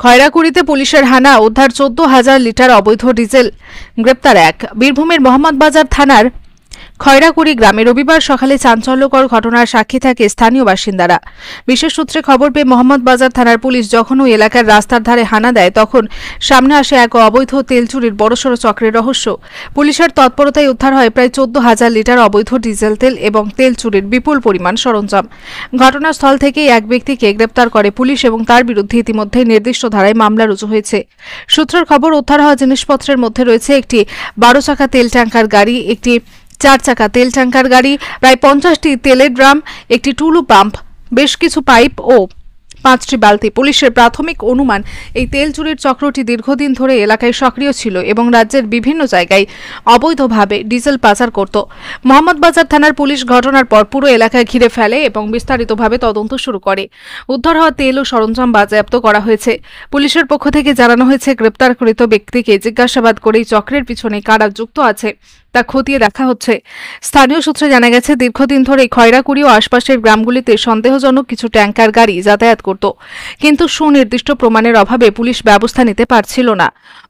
খয়রাকুড়িতে পুলিশের হানা, উদ্ধার 14,000 লিটার অবৈধ ডিজেল, গ্রেপ্তার এক। বীরভূমের মোহাম্মদবাজার থানার খয়রাকুড়ি গ্রামে রবিবার সকালে চাঞ্চল্যকর ঘটনার সাক্ষী থাকে স্থানীয় বাসিন্দারা। বিশেষ সূত্রে খবর পেয়ে মোহাম্মদবাজার থানার পুলিশ যখন ওই এলাকার রাস্তার ধারে হানা দেয়, তখন সামনে আসে এক অবৈধ তেল চুরির বড়সড় চক্রের রহস্য। পুলিশের তৎপরতায় উদ্ধার হয় প্রায় 14,000 লিটার অবৈধ ডিজেল তেল এবং তেল চুরির বিপুল পরিমাণ সরঞ্জাম। ঘটনাস্থল থেকেই এক ব্যক্তিকে গ্রেপ্তার করে পুলিশ এবং তার বিরুদ্ধে ইতিমধ্যেই নির্দিষ্ট ধারায় মামলা রুজু হয়েছে। সূত্রের খবর, উদ্ধার হওয়া জিনিসপত্রের মধ্যে রয়েছে একটি 12 চাকা তেল ট্যাঙ্কার গাড়ি, একটি 4 চাকা তেল ট্যাঙ্কার গাড়ি, প্রায় 50টি তেলের ড্রাম, একটি টুলু পাম্প, বেশ কিছু পাইপ ও 5টি বালতি। পুলিশের প্রাথমিক অনুমান, এই তেল চুরির চক্রটি দীর্ঘদিন ধরে এলাকায় সক্রিয় ছিল এবং রাজ্যের বিভিন্ন জায়গায় অবৈধভাবে ডিজেল পাচার করত। মোহাম্মদবাজার থানার পুলিশ ঘটনার পর পুরো এলাকায় ঘিরে ফেলে এবং বিস্তারিতভাবে তদন্ত শুরু করে। উদ্ধার হওয়া তেল ও সরঞ্জাম বাজেয়াপ্ত করা হয়েছে। পুলিশের পক্ষ থেকে জানানো হয়েছে, গ্রেপ্তারকৃত ব্যক্তিকে জিজ্ঞাসাবাদ করেই চক্রের পিছনে কারা যুক্ত আছে তা খতিয়ে দেখা হচ্ছে। স্থানীয় সূত্রে জানা গেছে, দীর্ঘদিন ধরে খয়রাকুড়ি ও আশপাশের গ্রামগুলিতে সন্দেহজনক কিছু ট্যাঙ্কার গাড়ি যাতায়াত করত, কিন্তু সুনির্দিষ্ট প্রমাণের অভাবে পুলিশ ব্যবস্থা নিতে পারছিল না।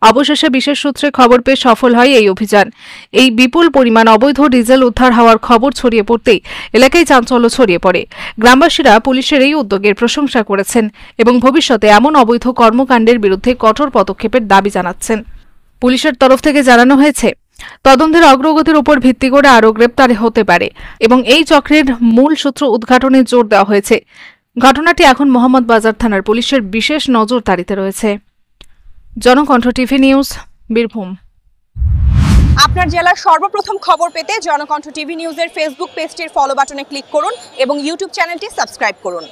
অবশেষে বিশেষ সূত্রে খবর পেয়ে সফল হয় এই অভিযান। এই বিপুল পরিমাণ অবৈধ ডিজেল উদ্ধার হওয়ার খবর ছড়িয়ে পড়তেই এলাকায় চাঞ্চল্য ছড়িয়ে পড়ে। গ্রামবাসীরা পুলিশের এই উদ্যোগের প্রশংসা করেছেন এবং ভবিষ্যতে এমন অবৈধ কর্মকাণ্ডের বিরুদ্ধে কঠোর পদক্ষেপের দাবি জানাচ্ছেন। পুলিশের তরফ থেকে জানানো হয়েছে, তদন্তের অগ্রগতির উপর ভিত্তি করে আরও গ্রেপ্তার হতে পারে এবং এই চক্রের মূল সূত্র উদ্ঘাটনে জোর দেওয়া হয়েছে। ঘটনাটি এখন মোহাম্মদবাজার থানার পুলিশের বিশেষ নজরদারিতে রয়েছে। Janakantha TV news, Birbhum. আপনার জেলার সর্বপ্রথম খবর পেতে জনকণ্ঠ টিভি নিউজের ফেসবুক পেজটির ফলো বাটনে ক্লিক করুন এবং ইউটিউব চ্যানেলটি সাবস্ক্রাইব করুন।